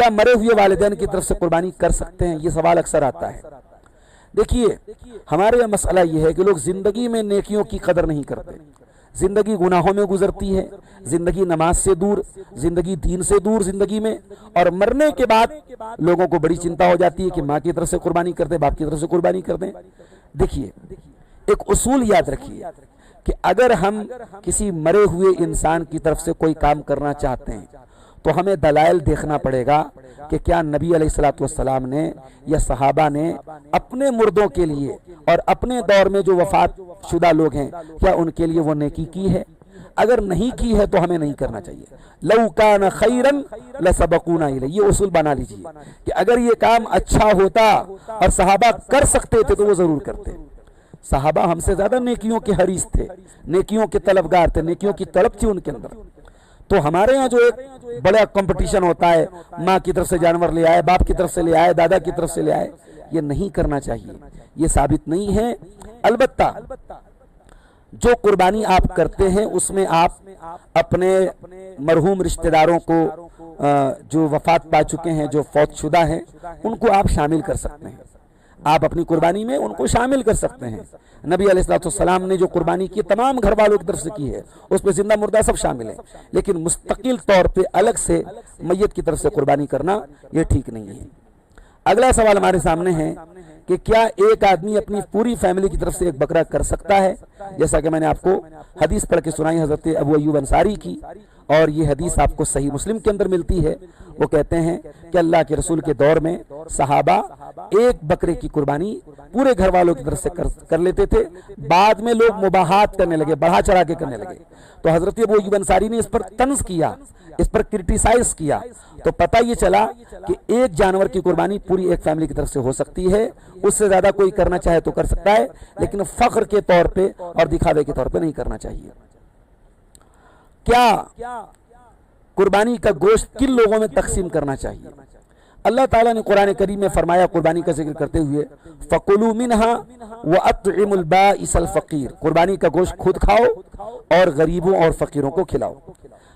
کیا مرے ہوئے والدین کی طرف سے قربانی کر سکتے ہیں؟ یہ سوال اکثر آتا ہے۔ دیکھیے ہمارے یہاں مسئلہ یہ ہے کہ لوگ زندگی میں نیکیوں کی قدر نہیں کرتے، زندگی گناہوں میں گزرتی ہے، زندگی نماز سے دور، زندگی دین سے دور زندگی میں، اور مرنے کے بعد لوگوں کو بڑی چنتا ہو جاتی ہے کہ ماں کی طرف سے قربانی کر دیں، باپ کی طرف سے قربانی کر دیں۔ دیکھیے ایک اصول یاد رکھیے کہ اگر ہم کسی مرے ہوئے انسان کی طرف سے کوئی کام کرنا چاہتے ہیں تو ہمیں دلائل دیکھنا پڑے گا کہ کیا نبی علیہ الصلوۃ والسلام نے یا صحابہ نے اپنے مردوں کے لیے اور اپنے دور میں جو وفات شدہ لوگ ہیں کیا ان کے لیے وہ نیکی کی ہے؟ اگر نہیں کی ہے تو ہمیں نہیں کرنا چاہیے۔ لو کان خیرا لسبقونا الیہ، یہ اصول بنا لیجیے کہ اگر یہ کام اچھا ہوتا اور صحابہ کر سکتے تھے تو وہ ضرور کرتے۔ صحابہ ہم سے زیادہ نیکیوں کے حریص تھے، نیکیوں کے طلبگار تھے، نیکیوں کی طلب تھی ان کے اندر۔ تو ہمارے ہاں جو ایک بڑا کمپٹیشن ہوتا ہے، ماں کی طرف سے جانور لے آئے، باپ کی طرف سے لے آئے، دادا کی طرف سے لے آئے، یہ نہیں کرنا چاہیے، یہ ثابت نہیں ہے۔ البتہ جو قربانی آپ کرتے ہیں اس میں آپ اپنے مرحوم رشتہ داروں کو جو وفات پا چکے ہیں، جو فوت شدہ ہیں، ان کو آپ شامل کر سکتے ہیں، آپ اپنی قربانی میں ان کو شامل کر سکتے ہیں۔ نبی علیہ الصلوۃ والسلام نے جو قربانی کی تمام گھر والوں کی طرف سے کی ہے، اس میں زندہ مردہ سب شامل ہیں، لیکن مستقل طور پہ الگ سے میت کی طرف سے قربانی کرنا یہ ٹھیک نہیں ہے۔ اگلا سوال ہمارے سامنے ہے کہ کیا ایک آدمی اپنی پوری فیملی کی طرف سے ایک بکرا کر سکتا ہے؟ جیسا کہ میں نے آپ کو حدیث پڑھ کے سنائی حضرت ابو ایوب انصاری کی، اور یہ حدیث آپ کو صحیح مسلم کے اندر ملتی ہے۔ وہ کہتے ہیں کہ اللہ کے رسول کے دور میں صحابہ ایک بکرے کی قربانی پورے گھر والوں کی طرف سے کر لیتے تھے، بعد میں لوگ مباحات کرنے لگے، بڑھا چڑھا کے کرنے لگے، تو حضرت ابو ایوب انصاری نے اس پر طنز کیا، اس پر کرٹیسائز کیا، تو پتہ یہ چلا کہ ایک جانور کی قربانی پوری ایک فیملی کی طرف سے ہو سکتی ہے، اس سے زیادہ کوئی کرنا چاہے تو کر سکتا ہے، لیکن فخر کے طور پہ اور دکھاوے کے طور پہ نہیں کرنا چاہیے۔ کیا قربانی کا گوشت کن لوگوں میں تقسیم کرنا چاہیے؟ اللہ تعالیٰ نے قرآن کریم میں فرمایا قربانی کا ذکر کرتے ہوئے فَقُلُوا مِنْهَا وَأَطْعِمُوا الْبَائِسَ الْفَقِيرَ، قربانی کا گوشت خود کھاؤ اور غریبوں اور فقیروں کو کھلاؤ۔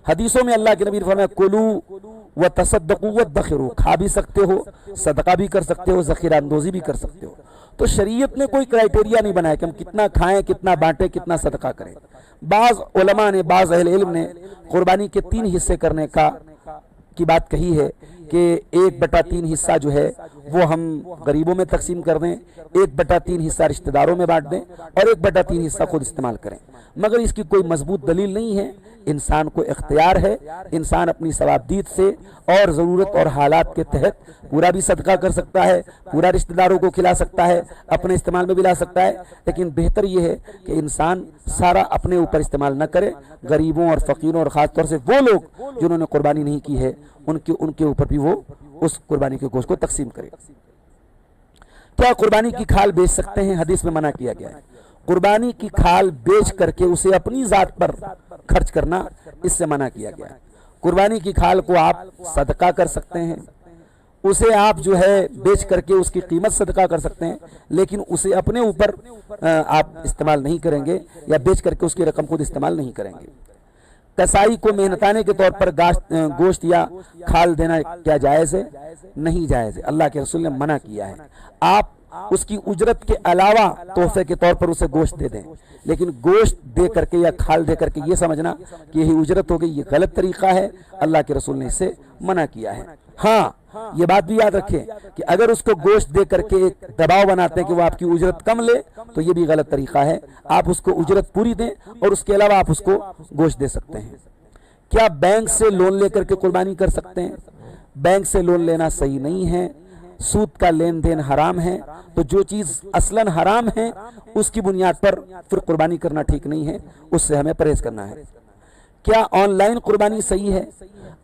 حدیثوں میں اللہ کے نبی نے فرمایا کُلُوا وَتَصَدَّقُوا وَادَّخِرُوا، کھا بھی سکتے ہو، صدقہ بھی کر سکتے ہو، ذخیرہ اندوزی بھی کر سکتے ہو۔ تو شریعت نے کوئی کرائیٹیریا نہیں بنایا کہ ہم کتنا کھائیں، کتنا بانٹیں، کتنا صدقہ کریں۔ بعض علماء نے، بعض اہل علم نے قربانی کے 3 حصے کرنے کی بات کہی ہے کہ 1/3 حصہ جو ہے وہ ہم غریبوں میں تقسیم کر دیں، 1/3 حصہ رشتہ داروں میں بانٹ دیں، اور 1/3 حصہ خود استعمال کریں، مگر اس کی کوئی مضبوط دلیل نہیں ہے۔ انسان کو اختیار ہے، انسان اپنی ثوابدید سے اور ضرورت اور حالات کے تحت پورا بھی صدقہ کر سکتا ہے، پورا رشتہ داروں کو کھلا سکتا ہے، اپنے استعمال میں بھی لا سکتا ہے، لیکن بہتر یہ ہے کہ انسان سارا اپنے اوپر استعمال نہ کرے، غریبوں اور فقیروں اور خاص طور سے وہ لوگ جنہوں نے قربانی نہیں کی ہے ان کے اوپر بھی وہ اس قربانی کے گوشت کو تقسیم کرے۔ کیا قربانی کی کھال بیچ سکتے ہیں؟ حدیث میں منع کیا گیا ہے۔ قربانی کی کھال بیچ کر کے اسے اپنی ذات پر خرچ کرنا اس سے منع کیا گیا ہے۔ قربانی کی کھال کو آپ صدقہ کر سکتے ہیں، اسے آپ جو ہے بیچ کر کے اس کی قیمت صدقہ کر سکتے ہیں، لیکن اسے اپنے اوپر آپ استعمال نہیں کریں گے، یا بیچ کر کے اس کی رقم خود استعمال نہیں کریں گے۔ کسائی کو محنتانے کے طور پر گوشت یا کھال دینا کیا جائز ہے؟ نہیں جائز ہے، اللہ کے رسول نے منع کیا ہے۔ آپ اس کی اجرت کے علاوہ تحفے کے طور پر اسے گوشت دے دیں، لیکن گوشت دے کر کے یا کھال دے کر کے یہ سمجھنا کہ یہی اجرت ہو گئی، یہ غلط طریقہ ہے، اللہ کے رسول نے اس سے منع کیا ہے۔ ہاں یہ بات بھی یاد رکھیں کہ اگر اس کو گوشت دے کر کے ایک دباؤ بناتے ہیں کہ وہ آپ کی اجرت کم لے تو یہ بھی غلط طریقہ ہے، آپ اس کو اجرت پوری دیں اور اس کے علاوہ آپ اس کو گوشت دے سکتے ہیں۔ کیا بینک سے لون لے کر کے قربانی کر سکتے ہیں؟ بینک سے لون لینا صحیح نہیں ہے، سود کا لین دین حرام ہے، تو جو چیز اصلاً حرام ہے اس کی بنیاد پر پھر قربانی کرنا ٹھیک نہیں ہے، اس سے ہمیں پرہیز کرنا ہے۔ کیا آن لائن قربانی صحیح ہے؟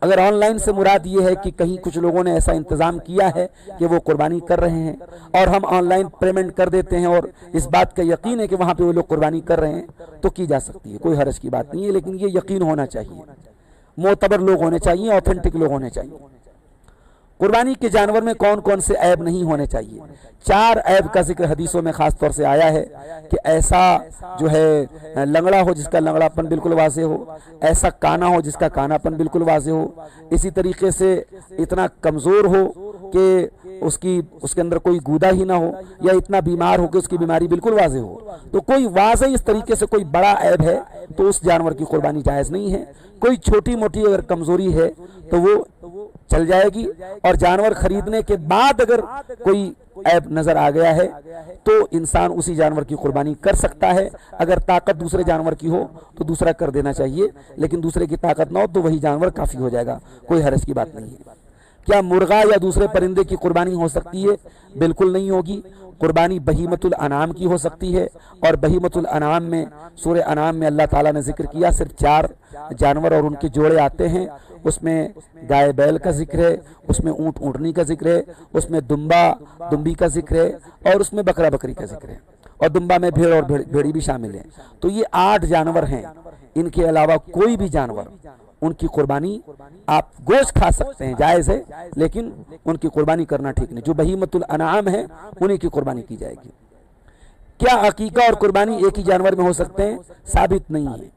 اگر آن لائن سے مراد یہ ہے کہ کہیں کچھ لوگوں نے ایسا انتظام کیا ہے کہ وہ قربانی کر رہے ہیں اور ہم آن لائن پیمنٹ کر دیتے ہیں اور اس بات کا یقین ہے کہ وہاں پہ وہ لوگ قربانی کر رہے ہیں، تو کی جا سکتی ہے، کوئی حرج کی بات نہیں ہے، لیکن یہ یقین ہونا چاہیے، معتبر لوگ ہونے چاہیے، اوتھینٹک لوگ ہونے چاہیے۔ قربانی کے جانور میں کون کون سے عیب نہیں ہونے چاہیے؟ 4 عیب کا ذکر حدیثوں میں خاص طور سے آیا ہے کہ ایسا جو ہے لنگڑا ہو جس کا لنگڑا پن بالکل واضح ہو، ایسا کانا ہو جس کا کانا پن بالکل واضح ہو، اسی طریقے سے اتنا کمزور ہو کہ اس کے اندر کوئی گودا ہی نہ ہو، یا اتنا بیمار ہو کہ اس کی بیماری بالکل واضح ہو۔ تو کوئی واضح اس طریقے سے کوئی بڑا عیب ہے تو اس جانور کی قربانی جائز نہیں ہے۔ کوئی چھوٹی موٹی اگر کمزوری ہے تو وہ چل جائے گی، اور جانور خریدنے کے بعد اگر کوئی عیب نظر آ گیا ہے تو انسان اسی جانور کی قربانی کر سکتا ہے۔ اگر طاقت دوسرے جانور کی ہو تو دوسرا کر دینا چاہیے، لیکن دوسرے کی طاقت نہ ہو تو وہی جانور کافی ہو جائے گا، کوئی حرج کی بات نہیں ہے۔ کیا مرغا یا دوسرے پرندے کی قربانی ہو سکتی ہے؟ بالکل نہیں ہوگی۔ قربانی بہیمۃ الانعام کی ہو سکتی ہے، اور بہیمۃ الانعام میں سورہ انعام میں اللہ تعالیٰ نے ذکر کیا صرف 4 جانور اور ان کے جوڑے آتے ہیں۔ اس میں گائے بیل کا ذکر ہے، اس میں اونٹ اونٹنی کا ذکر ہے، اس میں دمبا دمبی کا ذکر ہے، اور اس میں بکرا بکری کا ذکر ہے، اور دمبا میں بھیڑ اور بھیڑی بھی شامل ہے۔ تو یہ 8 جانور ہیں، ان کے علاوہ کوئی بھی جانور ان کی قربانی آپ گوشت کھا سکتے ہیں، جائز ہے، لیکن ان کی قربانی کرنا ٹھیک نہیں۔ جو بہیمۃ الانعام ہے انہی کی قربانی کی جائے گی۔ کیا عقیقہ اور قربانی ایک ہی جانور میں ہو سکتے ہیں؟ ثابت نہیں ہے۔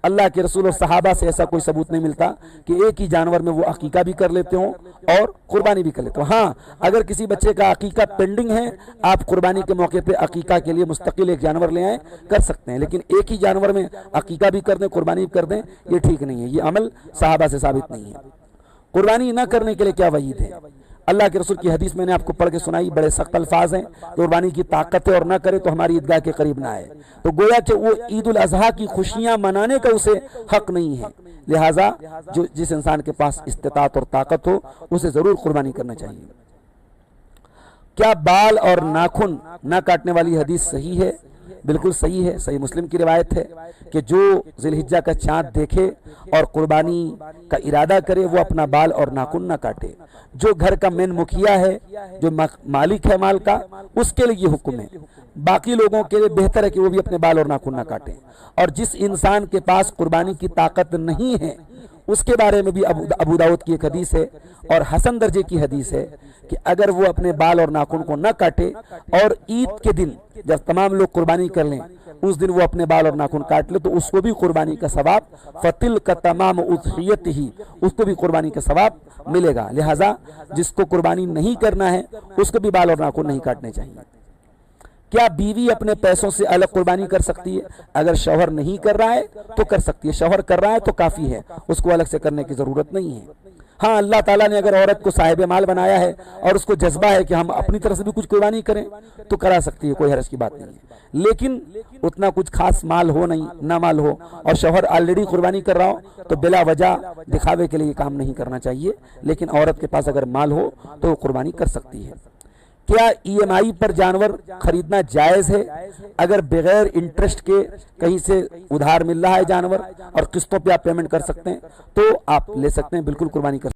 اللہ کے رسول اور صحابہ سے ایسا کوئی ثبوت نہیں ملتا کہ ایک ہی جانور میں وہ عقیقہ بھی کر لیتے ہوں اور قربانی بھی کر لیتے ہوں۔ ہاں، اگر کسی بچے کا عقیقہ پینڈنگ ہے، آپ قربانی کے موقع پہ عقیقہ کے لیے مستقل ایک جانور لے آئیں، کر سکتے ہیں، لیکن ایک ہی جانور میں عقیقہ بھی کر دیں، قربانی بھی کر دیں، یہ ٹھیک نہیں ہے، یہ عمل صحابہ سے ثابت نہیں ہے۔ قربانی نہ کرنے کے لیے کیا وعید ہے؟ اللہ کے رسول کی حدیث میں نے آپ کو پڑھ کے سنائی، بڑے سخت الفاظ ہیں۔ قربانی کی طاقت ہے اور نہ کرے تو ہماری عیدگاہ کے قریب نہ آئے۔ تو گویا کہ وہ عید الاضحیٰ کی خوشیاں منانے کا اسے حق نہیں ہے، لہٰذا جس انسان کے پاس استطاعت اور طاقت ہو اسے ضرور قربانی کرنا چاہیے۔ کیا بال اور ناخن نہ کاٹنے والی حدیث صحیح ہے؟ بالکل صحیح ہے، صحیح مسلم کی روایت ہے کہ جو ذی الحجہ کا چاند دیکھے اور قربانی کا ارادہ کرے وہ اپنا بال اور ناخن نہ کاٹے۔ جو گھر کا مین مکھیا ہے، جو مالک ہے مال کا، اس کے لیے یہ حکم ہے۔ باقی لوگوں کے لیے بہتر ہے کہ وہ بھی اپنے بال اور ناخن نہ کاٹیں۔ اور جس انسان کے پاس قربانی کی طاقت نہیں ہے اس کے بارے میں بھی ابو داؤد کی ایک حدیث ہے اور حسن درجے کی حدیث ہے کہ اگر وہ اپنے بال اور ناخن کو نہ کاٹے اور عید کے دن جب تمام لوگ قربانی کر لیں اس دن وہ اپنے بال اور ناخن کاٹ لے تو اس کو بھی قربانی کا ثواب فَتِلْكَ تَمَامُ اُضْحِيَتِهِ، اس کو بھی قربانی کا ثواب ملے گا۔ لہٰذا جس کو قربانی نہیں کرنا ہے اس کو بھی بال اور ناخن نہیں کاٹنے چاہیے۔ کیا بیوی اپنے پیسوں سے الگ قربانی کر سکتی ہے؟ اگر شوہر نہیں کر رہا ہے تو کر سکتی ہے، شوہر کر رہا ہے تو کافی ہے، اس کو الگ سے کرنے کی ضرورت نہیں ہے۔ ہاں، اللہ تعالیٰ نے اگر عورت کو صاحب مال بنایا ہے اور اس کو جذبہ ہے کہ ہم اپنی طرف سے بھی کچھ قربانی کریں تو کرا سکتی ہے، کوئی حرج کی بات نہیں ہے۔ لیکن اتنا کچھ خاص مال ہو نہیں، نہ مال ہو اور شوہر آلریڈی قربانی کر رہا ہو تو بلا وجہ دکھاوے کے لیے کام نہیں کرنا چاہیے، لیکن عورت کے پاس اگر مال ہو تو وہ قربانی کر سکتی ہے۔ کیا EMI پر جانور خریدنا جائز ہے؟ اگر بغیر انٹرسٹ کے کہیں سے ادھار مل رہا ہے جانور اور قسطوں پہ آپ پیمنٹ کر سکتے ہیں تو آپ لے سکتے ہیں، بالکل قربانی کر سکتے ہیں۔